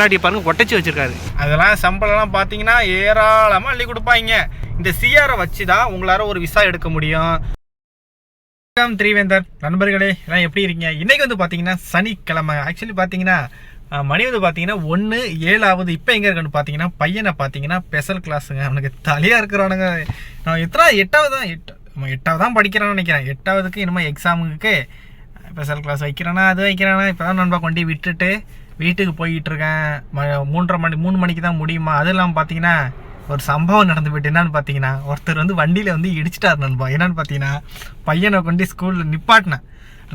கண்ணாடி பாருங்க ஒட்டச்சி வச்சிருக்காரு. அதெல்லாம் சம்பளம்லாம் பார்த்தீங்கன்னா ஏராளமாக அள்ளி கொடுப்பாங்க. இந்த சிஆரை வச்சு தான் உங்களால் ஒரு விசா எடுக்க முடியும். திரிவேந்தர் நண்பர்களே எல்லாம் எப்படி இருக்கீங்க? இன்றைக்கி வந்து பார்த்தீங்கன்னா சனிக்கிழமை. ஆக்சுவலி பார்த்தீங்கன்னா மணி வந்து பார்த்தீங்கன்னா 1:07 இப்போ எங்கே இருக்குன்னு பார்த்தீங்கன்னா பையனை பார்த்தீங்கன்னா ஸ்பெஷல் கிளாஸுங்க. அவனுக்கு தலையாக இருக்கிறானுங்க. நான் எட்டாவது தான் படிக்கிறான்னு நினைக்கிறேன். 8ஆவதுக்கு இனிமேல் எக்ஸாமுக்கு ஸ்பெஷல் கிளாஸ் வைக்கிறானா அது வைக்கிறானா. இப்போ தான் நண்பா கொண்டு விட்டுட்டு வீட்டுக்கு போய்கிட்டு இருக்கேன். 3 மணிக்கு தான் முடியுமா. அது இல்லாமல் பார்த்தீங்கன்னா ஒரு சம்பவம் நடந்து போயிட்டு என்னன்னு பார்த்தீங்கன்னா ஒருத்தர் வந்து வண்டியில் வந்து இடிச்சிட்டார் நண்பா. என்னன்னு பார்த்தீங்கன்னா பையனை கொண்டு ஸ்கூலில் நிப்பாட்டினேன்.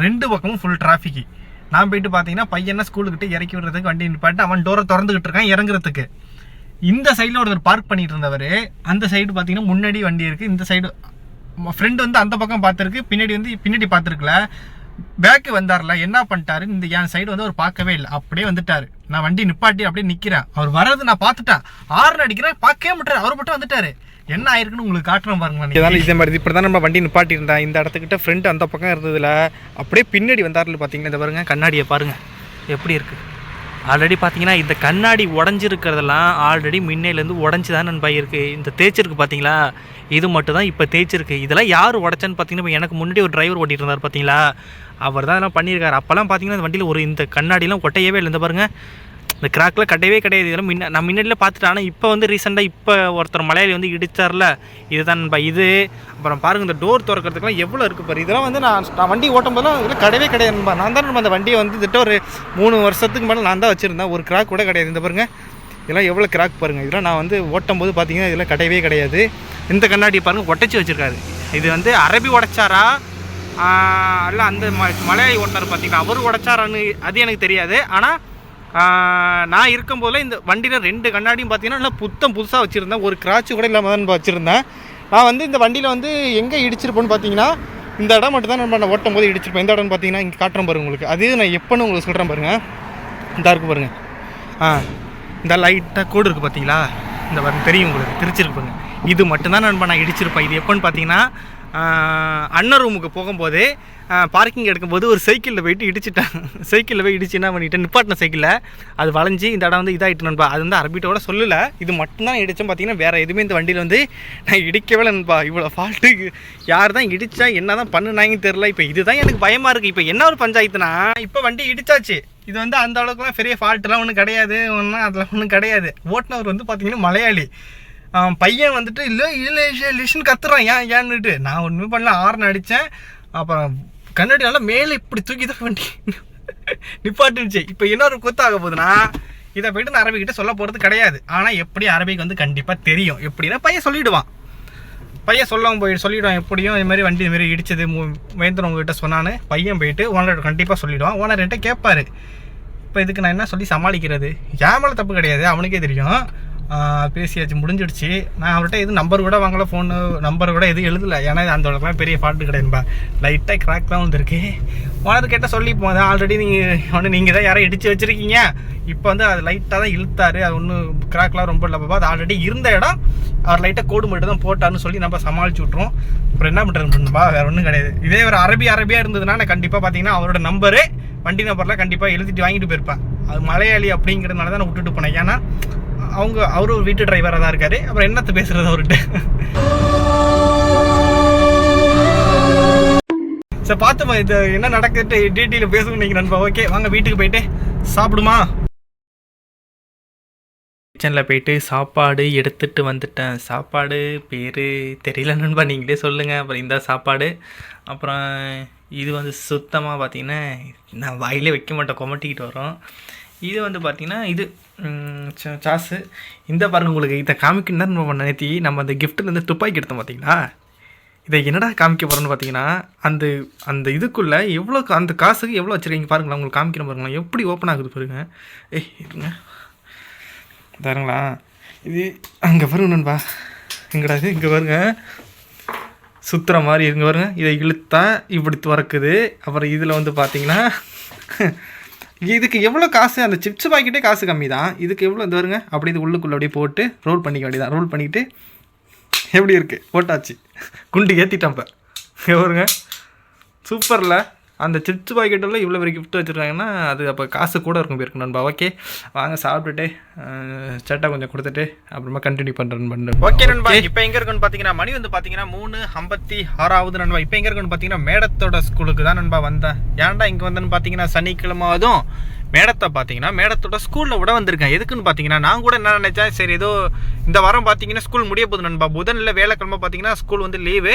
2 பக்கமும் ஃபுல் டிராஃபிக்கு. நான் போயிட்டு பார்த்தீங்கன்னா பையனை ஸ்கூலுக்கிட்ட இறக்கி விடுறதுக்கு வண்டி நிப்பாட்டு அவன் டோரை திறந்துக்கிட்டு இருக்கான் இறங்குறதுக்கு. இந்த சைடில் ஒருத்தர் பார்க் பண்ணிட்டு இருந்தவர். அந்த சைடு பார்த்தீங்கன்னா முன்னாடி வண்டி இருக்குது. இந்த சைடு ஃப்ரெண்டு வந்து அந்த பக்கம் பார்த்துருக்கு, பின்னாடி பார்த்துருக்குல. பேக்கு வந்தார்ல, என்ன பண்ணிட்டாரு, இந்த என் சைடு வந்து அவர் பார்க்கவே இல்லை, அப்படியே வந்துட்டாரு. நான் வண்டி நிப்பாட்டி அப்படியே நிற்கிறேன். அவர் வர்றது நான் பார்த்துட்டேன், ஆறுன்னு அடிக்கிறேன், பார்க்கவே மாட்டாரு. அவர் மட்டும் வந்துட்டாரு. என்ன ஆயிருக்குன்னு உங்களுக்கு காட்டுறேன் பாருங்க. இதே மாதிரி இப்படி தான் நம்ம வண்டி நிப்பாட்டி இருந்தேன். இந்த இடத்துக்கிட்ட ஃப்ரெண்டு அந்த பக்கம் இருந்ததுல அப்படியே பின்னாடி வந்தாருன்னு பார்த்தீங்கன்னா இந்த பாருங்க கண்ணாடியை பாருங்க எப்படி இருக்குது. ஆல்ரெடி பார்த்தீங்கன்னா இந்த கண்ணாடி உடஞ்சிருக்கிறதெல்லாம் ஆல்ரெடி முன்னையிலேருந்து உடஞ்சி தான் நண்பா இருக்குது. இந்த தேய்ச்சிருக்கு பார்த்தீங்களா, இது மட்டும் தான் இப்போ தேய்ச்சிருக்கு. இதெல்லாம் யார் உடச்சான்னு பார்த்தீங்கன்னா இப்போ எனக்கு முன்னாடி ஒரு டிரைவர் ஓட்டிகிட்டு இருந்தார் பார்த்தீங்களா, அவர் தான் இதெல்லாம் பண்ணியிருக்காரு. அப்போல்லாம் பார்த்தீங்கன்னா இந்த வண்டியில் இந்த கண்ணாடிலாம் ஒட்டையவே இல்லை. இந்த பாருங்கள் இந்த கிராக்கில் கட்டவே கிடையாது. இதெல்லாம் நான் முன்னாடியில் பார்த்துட்டேன். ஆனால் இப்போ வந்து ரீசெண்டாக இப்போ ஒருத்தர் மலையாளி வந்து இடித்தார்ல, இதுதான் நண்பா இது. அப்புறம் பாருங்கள் இந்த டோர் திறக்கிறதுக்குலாம் எவ்வளோ இருக்குது பாரு. இதெல்லாம் வந்து நான் வண்டி ஓட்டும் போதெல்லாம் இதெல்லாம் கிடையவே கிடையாது நண்பா. நான் தான் நம்ம அந்த வண்டியை வந்து திட்ட ஒரு 3 வருஷத்துக்கு மேலே நான் தான் வச்சுருந்தேன். ஒரு கிராக் கூட கிடையாது. இந்த பாருங்கள் இதெல்லாம் எவ்வளோ கிராக் பாருங்கள். இதெல்லாம் நான் வந்து ஓட்டும் போது பார்த்தீங்கன்னா இதெல்லாம் கிடையவே கிடையாது. இந்த கண்ணாடி பாருங்கள் ஒட்டச்சி வச்சுருக்காரு. இது வந்து அரபி உடைச்சாரா இல்லை அந்த மலையாளி ஓட்டினார் பார்த்தீங்கன்னா அவர் உடைச்சாரான்னு அது எனக்கு தெரியாது. ஆனால் நான் இருக்கும்போதில் இந்த வண்டியில் 2 கண்ணாடியும் பார்த்தீங்கன்னா நல்லா புதுசாக வச்சுருந்தேன். ஒரு கிராச்சு கூட இல்லாமல் தான் வச்சுருந்தேன். நான் வந்து இந்த வண்டியில் வந்து எங்கே இடிச்சிருப்பேன்னு பார்த்தீங்கன்னா இந்த இடம் மட்டும் தான் நான் ஓட்டும் போது இடிச்சிருப்பேன். இந்த இடம் பார்த்தீங்கன்னா இங்கே காட்டுறேன் பாருங்கள் உங்களுக்கு. அது நான் எப்போன்னு உங்களுக்கு சொல்கிறேன் பாருங்கள். இந்த இருக்குது பாருங்கள், இந்த லைட்டாக கோடு இருக்குது பார்த்தீங்களா, இந்த பாருங்க தெரியும் உங்களுக்கு, திரிச்சிருக்கு பாருங்கள். இது மட்டும்தான் நான் இடிச்சிருப்பேன். இது எப்போன்னு பார்த்தீங்கன்னா அண்ணன் ரூமுக்கு போகும்போது பார்க்கிங் எடுக்கும்போது ஒரு சைக்கிளில் போயிட்டு இடிச்சிட்டேன். சைக்கிளில் போய் இடிச்சு என்ன பண்ணிவிட்டேன், நிப்பாட்டின சைக்கிளில் அது வளைஞ்சி இந்த இடம் வந்து இதாகிட்டு நண்பா. அது வந்து அரபிட்டோட சொல்லலை, இது மட்டும்தான் இடித்தேன். பார்த்தீங்கன்னா வேறு எதுவுமே இந்த வண்டியில் வந்து நான் இடிக்கவே நண்பா. இவ்வளோ ஃபால்ட்டுக்கு யார் தான் இடித்தா என்ன தான் பண்ணுனாங்கன்னு தெரில. இப்போ இதுதான் எனக்கு பயமாக இருக்குது. இப்போ என்ன ஒரு பஞ்சாயத்துனா, இப்போ வண்டி இடித்தாச்சு, இது வந்து அந்த அளவுக்குலாம் பெரிய ஃபால்ட்டுலாம் ஒன்றும் கிடையாது, அதெல்லாம் ஒன்றும் கிடையாது. ஓட்டுனவர் வந்து பார்த்தீங்கன்னா மலையாளி. பையன் வந்துட்டு லிஷன் கத்துறான் ஏன்னுட்டு. நான் ஒன்றுமே பண்ணல, ஆர்னு அடித்தேன். அப்புறம் கண்ணாடி நல்லா மேலே இப்படி தூக்கி தான் வண்டி நிப்பாட்டுச்சு. இப்போ இன்னொரு கொத்தாக போகுதுன்னா இதை போய்ட்டு நான் அரபிக்கிட்ட சொல்ல போகிறது கிடையாது. ஆனால் எப்படி அரபிக்கு வந்து கண்டிப்பாக தெரியும். எப்படின்னா பையன் சொல்லிவிடுவான், பையன் சொல்லிவிடுவான் எப்படியும் இது மாதிரி வண்டி இதுமாரி இடிச்சது வேந்தன் உங்ககிட்ட சொன்னான்னு பையன் போயிட்டு ஓனர் கண்டிப்பாக சொல்லிவிடுவான். ஓனர் என்கிட்ட கேட்பார். இப்போ இதுக்கு நான் என்ன சொல்லி சமாளிக்கிறது? ஏன் மேலே தப்பு கிடையாது, அவனுக்கே தெரியும். பேசியாச்சு, முடிஞ்சிடுச்சு. நான் அவர்கிட்ட எதுவும் நம்பர் கூட வாங்கலை, ஃபோனு நம்பர் கூட எதுவும் எழுதலை. ஏன்னா அந்த அளவுக்குலாம் பெரிய ஃபால்ட்டு கிடையாதுப்பா, லைட்டாக கிராக் தான் வந்துருக்கு. ஓனர் கேட்டால் சொல்லி போகுது, ஆல்ரெடி நீங்கள் தான் யாரும் இடித்து வச்சுருக்கீங்க, இப்போ வந்து அது லைட்டாக தான் இழுத்தாரு, அது ஒன்றும் கிராக்லாம் ரொம்ப இல்லை பாப்பா, அது ஆல்ரெடி இருந்த இடம், அவர் லைட்டாக கோடு மட்டும் தான் போட்டார்னு சொல்லி நம்ம சமாளிச்சு விட்ருவோம். அப்புறம் என்ன பண்ணுறதுப்பா, வேறு ஒன்றும் கிடையாது. இதே ஒரு அரபியாக இருந்ததுன்னா நான் கண்டிப்பாக பார்த்தீங்கன்னா அவரோட நம்பரு வண்டி நம்பர்லாம் கண்டிப்பாக எழுதிட்டு வாங்கிட்டு போயிருப்பேன். அது மலையாளி அப்படிங்கிறதுனால தான் நான் விட்டுட்டு போனேன். ஏன்னா அவரு ஒரு வீட்டு டிரைவராக தான் இருக்காரு. அப்புறம் என்னத்தை பேசுறது அவர்கிட்ட. சரி பார்த்துமா இது என்ன நடக்குது டீட்டெயில் பேசணும் நீங்கள் நண்பா. ஓகே வாங்க வீட்டுக்கு போயிட்டு சாப்பிடுமா. கிச்சனில் போயிட்டு சாப்பாடு எடுத்துகிட்டு வந்துட்டேன். சாப்பாடு பேர் தெரியல நண்பா, நீங்களே சொல்லுங்கள். அப்புறம் இந்த சாப்பாடு, அப்புறம் இது வந்து சுத்தமாக பார்த்தீங்கன்னா நான் வாயிலே வைக்க மாட்டேன், கொமட்டிக்கிட்டு வரோம். இது வந்து பார்த்திங்கன்னா இது சாஸு. இந்த பாருங்க உங்களுக்கு இதை காமிக்கணும் தான் நம்ம நேற்று நம்ம அந்த கிஃப்ட்டுலேருந்து துப்பாக்கி எடுத்தோம் பார்த்தீங்களா. இதை என்னடா காமிக்க போகிறோன்னு பார்த்தீங்கன்னா அந்த இதுக்குள்ளே எவ்வளோ அந்த காசுக்கு எவ்வளோ வச்சுருக்கீங்க பாருங்களா, உங்களுக்கு காமிக்கணும் பாருங்களா எப்படி ஓப்பன் ஆகுது பாருங்க. இருங்க பாருங்களா, இது அங்கே பாருங்க நண்பா, எங்கடா இது, இங்கே பாருங்க சுற்றுற மாதிரி இருங்க பாருங்க. இதை இழுத்தா இப்படி திறக்குது. அப்புறம் இதில் வந்து பார்த்தீங்கன்னா இதுக்கு எவ்வளோ காசு, அந்த சிப்ஸ் பாக்கெட்டே காசு கம்மி தான். இதுக்கு எவ்வளோ இந்த வருங்க, அப்படி இது உள்ளுக்குள்ளே அப்படியே போட்டு ரோல் பண்ணிக்க வேண்டியதான். ரோல் பண்ணிக்கிட்டு எப்படி இருக்குது போட்டாச்சு, குண்டு ஏற்றிட்டேன். இப்போ வருங்க சூப்பரில் அந்த சிப்ஸ் பாக்கெட்டெல்லாம் இவ்வளோ பெரிய கிஃப்ட் வச்சுருக்காங்கன்னா அது அப்போ காசு கூட இருக்கும் போயிருக்கு நண்பா. ஓகே வாங்க சாப்பிட்டுட்டு சேட்டை கொஞ்சம் கொடுத்துட்டு அப்புறமா கண்டினியூ பண்ணுறேன். ஓகே நண்பா, இப்போ எங்கே இருக்குன்னு பார்த்தீங்கன்னா மணி வந்து பார்த்தீங்கன்னா 3:56 நண்பா. இப்போ எங்கே இருக்குன்னு பார்த்தீங்கன்னா மேடத்தோட ஸ்கூலுக்கு தான் நண்பா வந்தேன். ஏன்டா இங்கே வந்தேன்னு பார்த்தீங்கன்னா சனிக்கிழமை அதுவும் மேடத்தை பார்த்தீங்கன்னா மேடத்தோட ஸ்கூலில் விட வந்திருக்கேன். எதுக்குன்னு பார்த்தீங்கன்னா நான் கூட என்ன நினச்சேன், சரி ஏதோ இந்த வாரம் பார்த்தீங்கன்னா ஸ்கூல் முடிய போகுது நண்பா. புதனில் வேலைக்கிழமை பார்த்தீங்கன்னா ஸ்கூல் வந்து லீவு.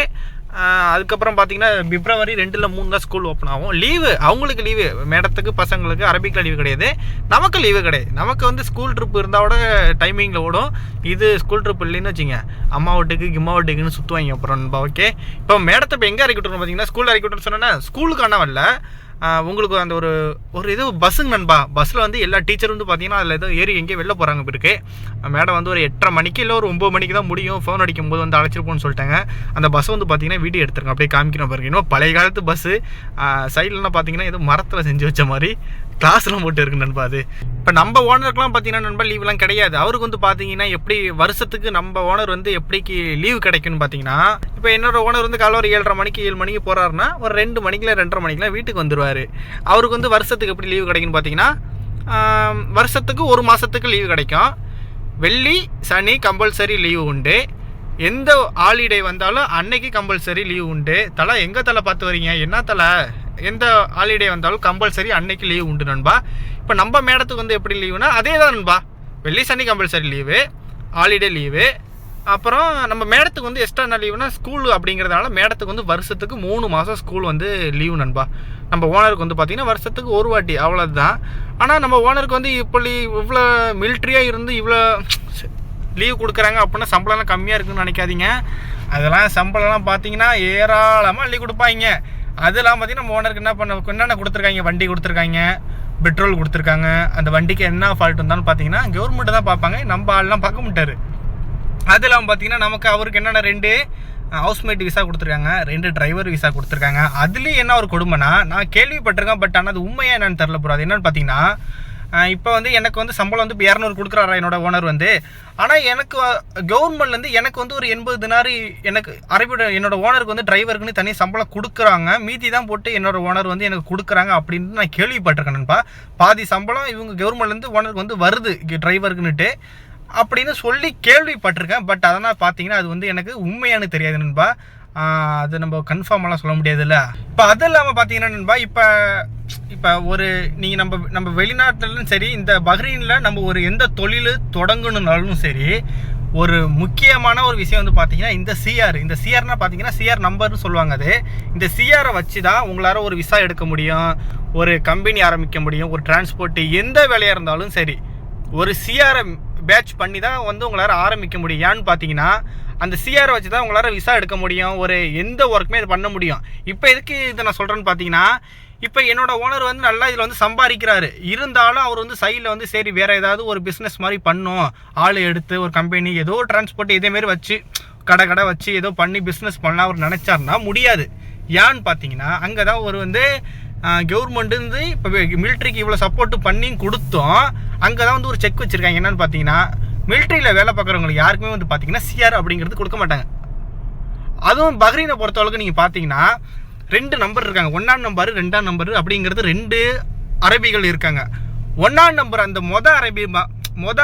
அதுக்கப்புறம் பார்த்தீங்கன்னா February 2-3 தான் ஸ்கூல் ஓப்பன் ஆகும். லீவு அவங்களுக்கு லீவு, மேடத்துக்கு பசங்களுக்கு அரபிக்கில் லீவு கிடையாது, நமக்கு லீவு கிடையாது. நமக்கு வந்து ஸ்கூல் ட்ரிப் இருந்தாவோட டைமிங்கில் ஓடும். இது ஸ்கூல் ட்ரிப் இல்லைன்னு வச்சுங்க, அம்மா வீட்டுக்கு கிம்மா வீட்டுக்குன்னு சுற்றுவாங்க அப்புறம் நண்பா. ஓகே இப்போ மேடத்தை இப்போ எங்கே இறக்கி விட்டுருன்னு பார்த்தீங்கன்னா ஸ்கூலில் இறக்கி விட்டுன்னு சொன்னேன்னா ஸ்கூலுக்கான வரல, உங்களுக்கு அந்த ஒரு இது பஸ்ஸுங்க நண்பா. பஸ்ஸில் வந்து எல்லா டீச்சரும் வந்து பார்த்தீங்கன்னா அதில் ஏதோ ஏறி எங்கேயும் வெளில போகிறாங்க இருக்கு. மேடம் வந்து ஒரு 8:30 மணிக்கு இல்லை ஒரு 9 மணிக்கு தான் முடியும், ஃபோன் அடிக்கும் போது வந்து அழைச்சிருப்போம்னு சொல்லிட்டாங்க. அந்த பஸ் வந்து பார்த்தீங்கன்னா வீடியோ எடுத்துருங்க, அப்படியே காமிக்கணும் பாருங்க. இன்னும் பழைய காலத்து பஸ்ஸு சைட்லலாம் பார்த்தீங்கன்னா ஏதோ மரத்தில் செஞ்சு வச்ச மாதிரி கிளாஸ்லாம் போட்டு இருக்கு நண்பா. அது இப்போ நம்ம ஓனருக்குலாம் பார்த்தீங்கன்னா நண்பா லீவ்லாம் கிடையாது. அவருக்கு வந்து பார்த்தீங்கன்னா எப்படி வருஷத்துக்கு நம்ம ஓனர் வந்து எப்படிக்கு லீவு கிடைக்குன்னு பார்த்தீங்கன்னா, இப்போ என்னோட ஓனர் வந்து காலை ஒரு 7:30 மணிக்கு 7 மணிக்கு போகிறாருன்னா ஒரு 2 மணிக்குல 2:30 மணிக்கெலாம் வீட்டுக்கு வந்துடுவார். அவருக்கு வந்து வருஷத்துக்கு எப்படி லீவு கிடைக்குன்னு பார்த்தீங்கன்னா வருஷத்துக்கு 1 மாதத்துக்கு லீவு கிடைக்கும். வெள்ளி சனி கம்பல்சரி லீவு உண்டு. எந்த ஹாலிடே வந்தாலும் அன்னைக்கு கம்பல்சரி லீவு உண்டு. தலை எங்கே தலை பார்த்து வரீங்க, என்ன தலை, எந்த ஹாலிடே வந்தாலும் கம்பல்சரி அன்னைக்கு லீவு உண்டு நண்பா. இப்போ நம்ம மேடத்துக்கு வந்து எப்படி லீவுனா அதே தான் நண்பா, வெள்ளி சனி கம்பல்சரி லீவு, ஹாலிடே லீவு. அப்புறம் நம்ம மேடத்துக்கு வந்து எக்ஸ்ட்ரா என்ன லீவுனா ஸ்கூல் அப்படிங்கிறதுனால மேடத்துக்கு வந்து வருஷத்துக்கு 3 மாதம் ஸ்கூல் வந்து லீவு நண்பா. நம்ம ஓனருக்கு வந்து பார்த்திங்கன்னா வருஷத்துக்கு ஒரு வாட்டி அவ்வளோதான். ஆனால் நம்ம ஓனருக்கு வந்து இப்படி இவ்வளோ மிலிட்ரியாக இருந்து இவ்வளோ லீவ் கொடுக்குறாங்க அப்படின்னா சம்பளம்லாம் கம்மியாக இருக்குன்னு நினைக்காதீங்க. அதெல்லாம் சம்பளம்லாம் பார்த்தீங்கன்னா ஏராளமாக லீவ் கொடுப்பாங்க. அதெல்லாம் பார்த்தீங்கன்னா நம்ம ஓனருக்கு என்னென்ன கொடுத்துருக்காங்க, வண்டி கொடுத்துருக்காங்க, பெட்ரோல் கொடுத்துருக்காங்க. அந்த வண்டிக்கு என்ன ஃபால்ட் இருந்தாலும் பார்த்தீங்கன்னா கவர்மெண்ட்டு தான் பார்ப்பாங்க, நம்ம ஆள்லாம் பார்க்க மாட்டார். அதெல்லாம் பார்த்தீங்கன்னா நமக்கு அவருக்கு என்னென்ன 2 ஹவுஸ்மேட் விசா கொடுத்துருக்காங்க, 2 டிரைவர் விசா கொடுத்துருக்காங்க. அதுலேயும் என்ன ஒரு கொடுமைனா நான் கேள்விப்பட்டிருக்கேன், பட் ஆனால் அது உண்மையாக என்னன்னு தெரில ப்ரோ. அது என்னென்னு பார்த்தீங்கன்னா இப்போ வந்து எனக்கு வந்து சம்பளம் வந்து இப்போ 200 கொடுக்குறாரா என்னோட ஓனர் வந்து. ஆனால் எனக்கு கவர்மெண்ட்லேருந்து எனக்கு வந்து ஒரு 80 தினாரி எனக்கு என்னோட ஓனருக்கு வந்து டிரைவருக்குன்னு தனி சம்பளம் கொடுக்குறாங்க, மீதி தான் போட்டு என்னோட ஓனர் வந்து எனக்கு கொடுக்குறாங்க அப்படின்னு நான் கேள்விப்பட்டிருக்கேன்ப்பா. பாதி சம்பளம் இவங்க கவர்மெண்ட்லேருந்து ஓனருக்கு வந்து வருது டிரைவருக்குன்னுட்டு அப்படின்னு சொல்லி கேள்விப்பட்டிருக்கேன். பட் அதனால் பார்த்தீங்கன்னா அது வந்து எனக்கு உண்மையானு தெரியாது நண்பா. அது நம்ம கன்ஃபார்மெல்லாம் சொல்ல முடியாதுல்ல. இப்போ அது இல்லாமல் பார்த்தீங்கன்னா நண்பா இப்போ ஒரு நீங்கள் நம்ம வெளிநாட்டிலும் சரி, இந்த பஹ்ரைனில் நம்ம ஒரு எந்த தொழில் தொடங்கணுன்னாலும் சரி, ஒரு முக்கியமான ஒரு விஷயம் வந்து பார்த்தீங்கன்னா இந்த சிஆர்னா பார்த்தீங்கன்னா சிஆர் நம்பர்னு சொல்லுவாங்க. அது இந்த சிஆரை வச்சு தான் உங்களால் ஒரு விசா எடுக்க முடியும், ஒரு கம்பெனி ஆரம்பிக்க முடியும், ஒரு டிரான்ஸ்போர்ட்டு எந்த வேலையாக இருந்தாலும் சரி ஒரு சிஆரை பேட்ச் பண்ணி தான் வந்து உங்களால் ஆரம்பிக்க முடியும். ஏன்னு பார்த்தீங்கன்னா அந்த சிஆரை வச்சு தான் உங்களால் விசா எடுக்க முடியும், ஒரு எந்த ஒர்க்குமே இது பண்ண முடியும். இப்போ எதுக்கு இதை நான் சொல்கிறேன்னு பார்த்தீங்கன்னா, இப்போ என்னோட ஓனர் வந்து நல்லா இதில் வந்து சம்பாதிக்கிறாரு, இருந்தாலும் அவர் வந்து சைடில் வந்து சரி வேறு ஏதாவது ஒரு பிஸ்னஸ் மாதிரி பண்ணும், ஆள் எடுத்து ஒரு கம்பெனி ஏதோ ஒரு டிரான்ஸ்போர்ட் இதேமாரி வச்சு கடை வச்சு ஏதோ பண்ணி பிஸ்னஸ் பண்ணலாம் அவர் நினச்சாருன்னா முடியாது. ஏன்னு பார்த்தீங்கன்னா அங்கே தான் ஒரு வந்து கவர்மெண்ட் வந்து இப்போ மிலிட்ரிக்கு இவ்வளோ சப்போர்ட் பண்ணி கொடுத்தோம், அங்கே தான் வந்து ஒரு செக் வச்சுருக்காங்க. என்னென்னு பார்த்தீங்கன்னா மிலிட்ரியில் வேலை பார்க்குறவங்களுக்கு யாருக்குமே வந்து பார்த்தீங்கன்னா சிஆர் அப்படிங்கிறது கொடுக்க மாட்டாங்க. அதுவும் பஹ்ரைனை பொறுத்தளவுக்கு நீங்கள் பார்த்தீங்கன்னா 2 நம்பர் இருக்காங்க, 1ஆம் நம்பர் 2ஆம் நம்பர் அப்படிங்கிறது 2 அரபிகள் இருக்காங்க. 1ஆம் நம்பர் அந்த மொத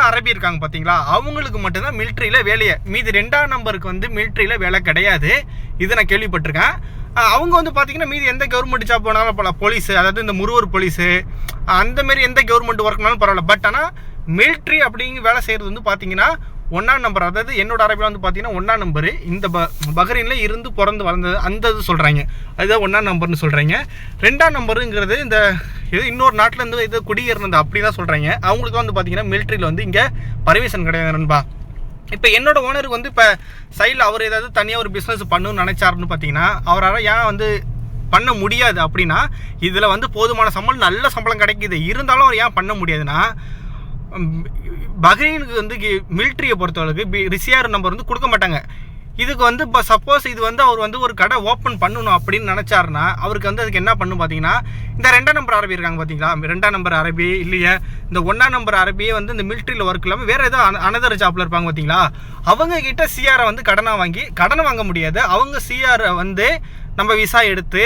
அரபி இருக்காங்க பார்த்தீங்களா, அவங்களுக்கு மட்டும்தான் மிலிட்ரியில் வேலையை, மீதி 2ஆம் நம்பருக்கு வந்து மிலிட்ரியில் வேலை கிடையாது. இதை நான் கேள்விப்பட்டிருக்கேன். அவங்க வந்து பார்த்தீங்கன்னா மீதி எந்த கவர்மெண்ட் ஜாப் போனாலும் போலீஸு, அதாவது இந்த முருவர் போலீஸு அந்தமாரி எந்த கவர்மெண்ட் ஒர்க்னாலும் பரவாயில்ல. பட் ஆனால் மிலிட்ரி அப்படிங்கிற வேலை செய்கிறது வந்து பார்த்தீங்கன்னா 1ஆம் நம்பர், அதாவது என்னோட அரபியில் வந்து பார்த்தீங்கன்னா 1ஆம் நம்பரு இந்த பஹ்ரைனில் இருந்து பிறந்து வளர்ந்தது அந்த இது சொல்கிறாங்க, அதுதான் 1ஆம் நம்பர்னு சொல்கிறாங்க. 2ஆம் நம்பருங்கிறது இந்த இது இன்னொரு நாட்டிலேருந்து இது குடியேறினது அப்படி தான் சொல்கிறாங்க. அவங்களுக்கு வந்து பார்த்தீங்கன்னா மிலிட்ரியில் வந்து இங்கே பர்மிஷன் கிடையாது நண்பா. இப்போ என்னோட ஓனருக்கு வந்து இப்போ சைடில் அவர் ஏதாவது தனியாக ஒரு பிஸ்னஸ் பண்ணணும்னு நினச்சாருன்னு பார்த்தீங்கன்னா அவரால் ஏன் வந்து பண்ண முடியாது அப்படின்னா, இதில் வந்து போதுமான சம்பளம் நல்ல சம்பளம் கிடைக்கிது, இருந்தாலும் அவர் ஏன் பண்ண முடியாதுன்னா பஹ்ரைனுக்கு வந்து மிலிட்ரியை பொறுத்தவரைக்கு சிஆர் நம்பர் வந்து கொடுக்க மாட்டாங்க. இதுக்கு வந்து இப்போ சப்போஸ் இது வந்து அவர் வந்து ஒரு கடை ஓப்பன் பண்ணணும் அப்படின்னு நினச்சாருன்னா அவருக்கு வந்து அதுக்கு என்ன பண்ணும் பார்த்தீங்கன்னா, இந்த 2ஆம் நம்பர் அரபி இருக்காங்க பார்த்தீங்களா, 2ஆம் நம்பர் அரபி இல்லையே இந்த 1ஆம் நம்பர் அரபியே வந்து இந்த மிலிட்ரியில் ஒர்க் இல்லாமல் வேறு ஏதோ அனதர் ஜாப்பில் இருப்பாங்க பார்த்தீங்களா, அவங்க கிட்ட சிஆரை வந்து கடனை வாங்க முடியாது. அவங்க சிஆரை வந்து நம்ம விசா எடுத்து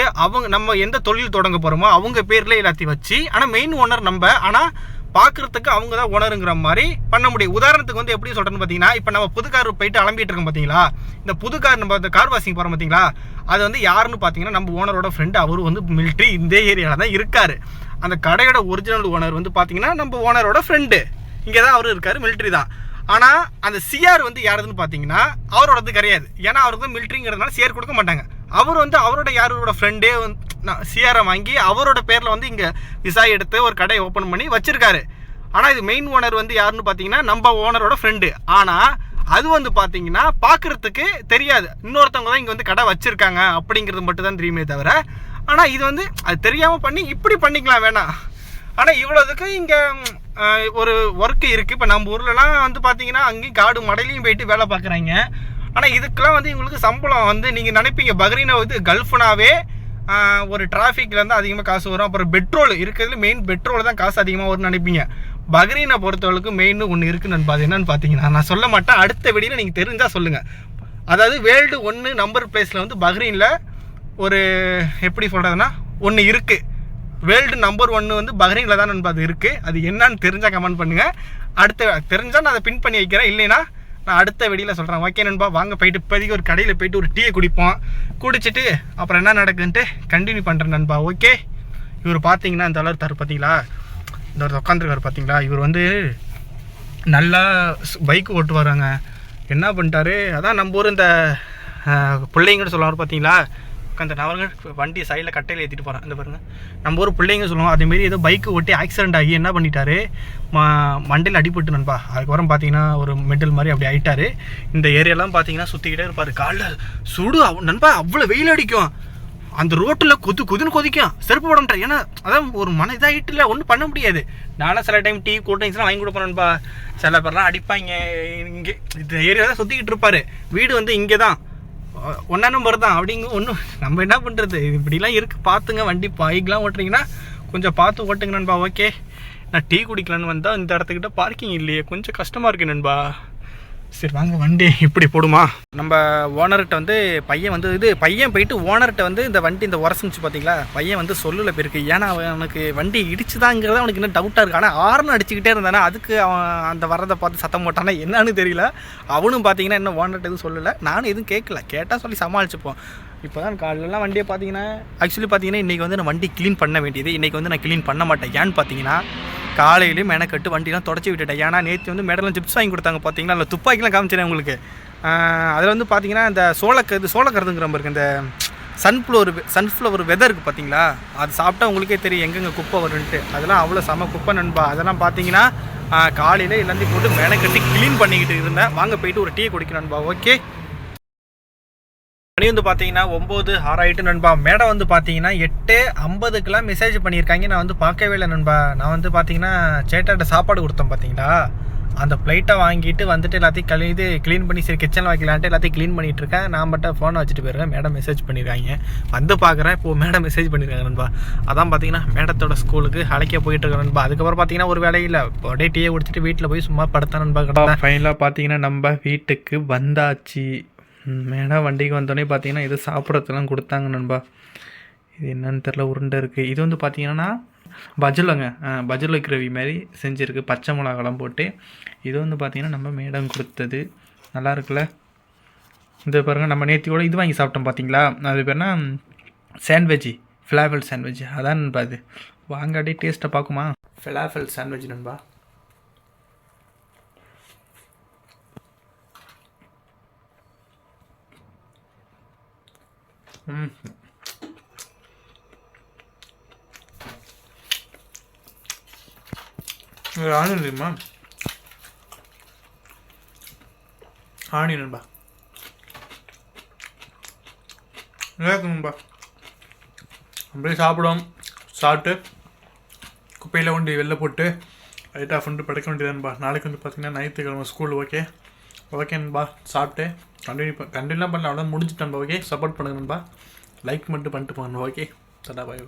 நம்ம எந்த தொழில் தொடங்க போகிறோமோ அவங்க பேரில் எல்லாத்தையும் வச்சு, ஆனால் மெயின் ஓனர் நம்ம, ஆனால் பார்க்குறதுக்கு அவங்க தான் ஓனருங்கிற மாதிரி பண்ண முடியும். உதாரணத்துக்கு வந்து எப்படி சொல்கிறேன்னு பார்த்தீங்கன்னா, இப்போ நம்ம புது கார் போயிட்டு அலம்பிட்டு இருக்கோம் பார்த்தீங்களா, இந்த புது கார் நம்ம இந்த கார் வாஷிங் போகிறோம் பார்த்தீங்களா, அது வந்து யாருன்னு பார்த்தீங்கன்னா நம்ம ஓனரோட ஃப்ரெண்டு. அவர் வந்து மிலிட்ரி இந்த ஏரியாவில் தான் இருக்கார். அந்த கடையோட ஒரிஜினல் ஓனர் வந்து பார்த்தீங்கன்னா நம்ம ஓனரோட ஃப்ரெண்டு, இங்கே தான் அவர் இருக்கார், மிலிட்ரி தான். ஆனால் அந்த சிஆர் வந்து யாருதுன்னு பார்த்தீங்கன்னா அவரோடது கிடையாது. ஏன்னா அவருக்கு தான் மிலிட்ரிங்கிறதுனால சிஆர் கொடுக்க மாட்டாங்க. அவர் வந்து அவரோட யாரோட ஃப்ரெண்டே வந்து சிஆரை வாங்கி அவரோட பேரில் வந்து இங்கே விசா எடுத்து ஒரு கடையை ஓப்பன் பண்ணி வச்சுருக்காரு. ஆனால் இது மெயின் ஓனர் வந்து யாருன்னு பார்த்தீங்கன்னா நம்ம ஓனரோட ஃப்ரெண்டு. ஆனால் அது வந்து பார்த்தீங்கன்னா பார்க்குறதுக்கு தெரியாது, இன்னொருத்தவங்க தான் இங்கே வந்து கடை வச்சுருக்காங்க அப்படிங்கிறது மட்டும் தான் தெரியுமே தவிர, ஆனால் இது வந்து அது தெரியாமல் பண்ணி இப்படி பண்ணிக்கலாம் வேணாம். ஆனால் இவ்வளோதுக்கு இங்கே ஒரு ஒர்க்கு இருக்குது. இப்போ நம்ம ஊர்லலாம் வந்து பார்த்தீங்கன்னா அங்கேயும் காடு மடையிலையும் போயிட்டு வேலை பார்க்குறாங்க. ஆனால் இதுக்கெல்லாம் வந்து இவங்களுக்கு சம்பளம் வந்து நீங்கள் நினைப்பீங்க பஹ்ரைனை வந்து கல்ஃப்னாவே ஒரு டிராஃபிக்லேருந்து அதிகமாக காசு வரும். அப்புறம் பெட்ரோல் இருக்கிறதுல மெயின் பெட்ரோல் தான் காசு அதிகமாக வரும்னு நினைப்பீங்க. பஹ்ரைனை பொறுத்தவரைக்கு மெயின் ஒன்று இருக்குது நண்பா. அது என்னன்னு பார்த்தீங்கன்னா நான் சொல்ல மாட்டேன், அடுத்த வெளியில் நீங்கள் தெரிஞ்சால் சொல்லுங்கள். அதாவது வேர்ல்டு 1 நம்பர் பிளேஸில் வந்து பஹ்ரைனில் ஒரு எப்படி சொல்கிறதுனா ஒன்று இருக்குது. வேர்ல்டு நம்பர் 1 வந்து பஹ்ரைனில் தான் நண்பா அது இருக்குது. அது என்னன்னு தெரிஞ்சால் கமெண்ட் பண்ணுங்கள். அடுத்த தெரிஞ்சால் நான் அதை பின் பண்ணி வைக்கிறேன், இல்லைன்னா நான் அடுத்த வெடியில் சொல்கிறேன். ஓகே நண்பா, வாங்க போயிட்டு இப்போதைக்கு ஒரு கடையில் போயிட்டு ஒரு டீயை குடிப்போம். குடிச்சிட்டு அப்புறம் என்ன நடக்குதுன்ட்டு கண்டினியூ பண்ணுறேன் நண்பா. ஓகே, இவர் பார்த்தீங்கன்னா இந்த அளவு தரு பார்த்தீங்களா, இந்த ஒரு உட்காந்துருக்காரு பார்த்தீங்களா, இவர் வந்து நல்லா பைக்கு ஓட்டு வராங்க. என்ன பண்ணிட்டாரு, அதான் நம்ம ஊர் இந்த பிள்ளைங்கன்னு சொல்லுவார் பார்த்தீங்களா, அந்த நவர்கள் வண்டி சைடில் கட்டையில் ஏற்றிட்டு போகிறேன். இந்த பாருங்கள், நம்ம ஒரு பிள்ளைங்க சொல்லுவோம் அதேமாரி ஏதோ பைக்கு ஓட்டி ஆக்சிடென்ட் ஆகி என்ன பண்ணிட்டாரு, மண்டையில் அடிபட்டு நண்பா. அதுக்கப்புறம் பார்த்தீங்கன்னா ஒரு மெடல் மாதிரி அப்படி ஆகிட்டாரு. இந்த ஏரியாலாம் பார்த்தீங்கன்னா சுற்றிக்கிட்டே இருப்பார். காலில் சுடு நண்பா, அவ்வளோ வெயில் அடிக்கும், அந்த ரோட்டில் கொதுன்னு கொதிக்கும், செருப்பு போட மாட்டேன். ஏன்னா அதான் ஒரு மன இதாகிட்டு இல்லை, ஒன்றும் பண்ண முடியாது. நானும் சில டைம் டீ கூல் ட்ரிங்க்ஸ்லாம் வாங்கி கொடுப்பேன் நண்பா. சில பேர்லாம் அடிப்பாங்க. இங்கே இந்த ஏரியா தான் சுற்றிக்கிட்டு இருப்பார். வீடு வந்து இங்கே தான், 1ஆம் நம்பர் தான். அப்படிங்க ஒன்றும் நம்ம என்ன பண்ணுறது, இப்படிலாம் இருக்குது. பார்த்துங்க, வண்டி பைக்லாம் ஓட்டுறீங்கன்னா கொஞ்சம் பார்த்து ஓட்டுங்க நண்பா. ஓகே, நான் டீ குடிக்கலான்னு வந்தால் இந்த இடத்துக்கிட்ட பார்க்கிங் இல்லையே, கொஞ்சம் கஷ்டமாக இருக்குது நண்பா. சரி வாங்க, வண்டி இப்படி போடுமா. நம்ம ஓனர்கிட்ட வந்து பையன் போயிட்டு ஓனர்கிட்ட வந்து இந்த வண்டி இந்த உரசுச்சு பார்த்தீங்களா, பையன் வந்து சொல்லலை போயிருக்கு. ஏன்னா அவனுக்கு வண்டி இடிச்சுதாங்கிறத அவனுக்கு இன்னும் டவுட்டாக இருக்கு. ஆனால் ஹார்ன் அடிச்சுக்கிட்டே இருந்தானா, அதுக்கு அவன் அந்த வரதை பார்த்து சத்தம் போட்டானா என்னன்னு தெரியல. அவனும் பார்த்தீங்கன்னா இன்னும் ஓனர்கிட்ட எதுவும் சொல்லலை, நானும் எதுவும் கேட்கல. கேட்டால் சொல்லி சமாளிச்சுப்போம். இப்போ தான் காலையிலலாம் வண்டியை பார்த்தீங்கன்னா, ஆக்சுவலி பார்த்தீங்கன்னா இன்றைக்கி வந்து நான் வண்டி க்ளீன் பண்ண வேண்டியது. இன்றைக்கி வந்து நான் க்ளீன் பண்ண மாட்டேன். ஏன்னு பார்த்தீங்கன்னா காலையிலேயும் மெனக்கட்டு வண்டிலாம் தொடச்சி விட்டுட்டேன். ஏன்னா நேற்று வந்து மேடலாம் சிப்ஸ் வாங்கி கொடுத்தாங்க பார்த்தீங்கன்னா, அதில் துப்பாக்கிலாம் காமிச்சிடேன் உங்களுக்கு. அதில் வந்து பார்த்தீங்கன்னா இந்த சோளக்கருதுங்கிற மாதிரி இந்த சன்ஃப்ளவர் வெதர் இருக்குது பார்த்தீங்களா, அது சாப்பிட்டா உங்களுக்கே தெரியும் எங்கெங்கே குப்பை வரும்ன்ட்டு. அதெல்லாம் அவ்வளோ செம குப்பை நண்பா. அதெல்லாம் பார்த்தீங்கன்னா காலையில் எல்லாத்தையும் போட்டு மெனக்கட்டி க்ளீன் பண்ணிக்கிட்டு இருந்தேன். வாங்க போயிட்டு ஒரு டீ குடிக்கணும் நண்பா. ஓகே, மணி வந்து பார்த்தீங்கன்னா 9:06 ஆகிட்டு நண்பா. மேடம் வந்து பார்த்தீங்கன்னா 8:50க்கெலாம் மெசேஜ் பண்ணியிருக்காங்க. நான் வந்து பார்க்கவே இல்லை நண்பா. நான் வந்து பார்த்தீங்கன்னா சேட்டாட்ட சாப்பாடு கொடுத்தேன் பார்த்தீங்களா, அந்த பிளேட்டை வாங்கிட்டு வந்துட்டு எல்லாத்தையும் க்ளீன் பண்ணி சரி கிச்சனில் வைக்கலான்ட்டு எல்லாத்தையும் க்ளீன் பண்ணிகிட்டு இருக்கேன். நான் மட்டும் ஃபோனை வச்சுட்டு போயிருக்கேன். மேடம் மெசேஜ் பண்ணியிருக்காங்க, வந்து பார்க்குறேன். இப்போது மேடம் மெசேஜ் பண்ணியிருக்காங்க நண்பா. அதான் பார்த்தீங்கன்னா மேடத்தோட ஸ்கூலுக்கு அழைக்க போயிட்டு இருக்கேன் நண்பா. அதுக்கப்புறம் பார்த்தீங்கன்னா ஒரு வேலையில் அப்படியே டீயை குடிச்சிட்டு வீட்டில் போய் சும்மா படுத்தேன் நண்பா. கிட்ட ஃபைனலாக பார்த்தீங்கன்னா நம்ம வீட்டுக்கு வந்தாச்சு. மேடம் வண்டிக்கு வந்தோடனே பார்த்தீங்கன்னா இது சாப்பிட்றதுலாம் கொடுத்தாங்க நண்பா. இது என்னன்னு தெரில, உருண்டை இருக்குது. இது வந்து பார்த்தீங்கன்னா பஜ்ஜுல கிரேவி மாதிரி செஞ்சுருக்கு, பச்சை மிளகாலாம் போட்டு. இது வந்து பார்த்தீங்கன்னா நம்ம மேடம் கொடுத்தது. நல்லா இருக்குல்ல. இந்த பாருங்கள், நம்ம நேத்தியோட இது வாங்கி சாப்பிட்டோம் பார்த்தீங்களா, அது பேர்னா சாண்ட்விட்ஜ், ஃபிலாஃபல் சாண்ட்விட்ஜ். அதான் நண்பா அது. வாங்காட்டி டேஸ்ட்டை பார்க்குமா. ஃபிலாஃபல் சாண்ட்விட்ஜ் நண்பா. ஆனியன் தெரியுமா, ஆனியன் நண்பா. நண்பா அப்படியே சாப்பிட்டு குப்பையில் கொண்டு வெளில போட்டு லைட் ஆஃப் பண்ணிட்டு படைக்க வேண்டியது நண்பா. நாளைக்கு வந்து பார்த்தீங்கன்னா ஞாயிற்றுக்கிழமை ஸ்கூல். ஓகே, ஓகே நண்பா, சாப்பிட்டு கண்டினியூலாம் பண்ணல, அவ்வளோ முடிஞ்சுட்டு நண்பா. ஓகே, சப்போர்ட் பண்ணுங்க நண்பா, லைக் மட்டும் பண்ணிட்டு போங்க. ஓகே, டாடா பாய்.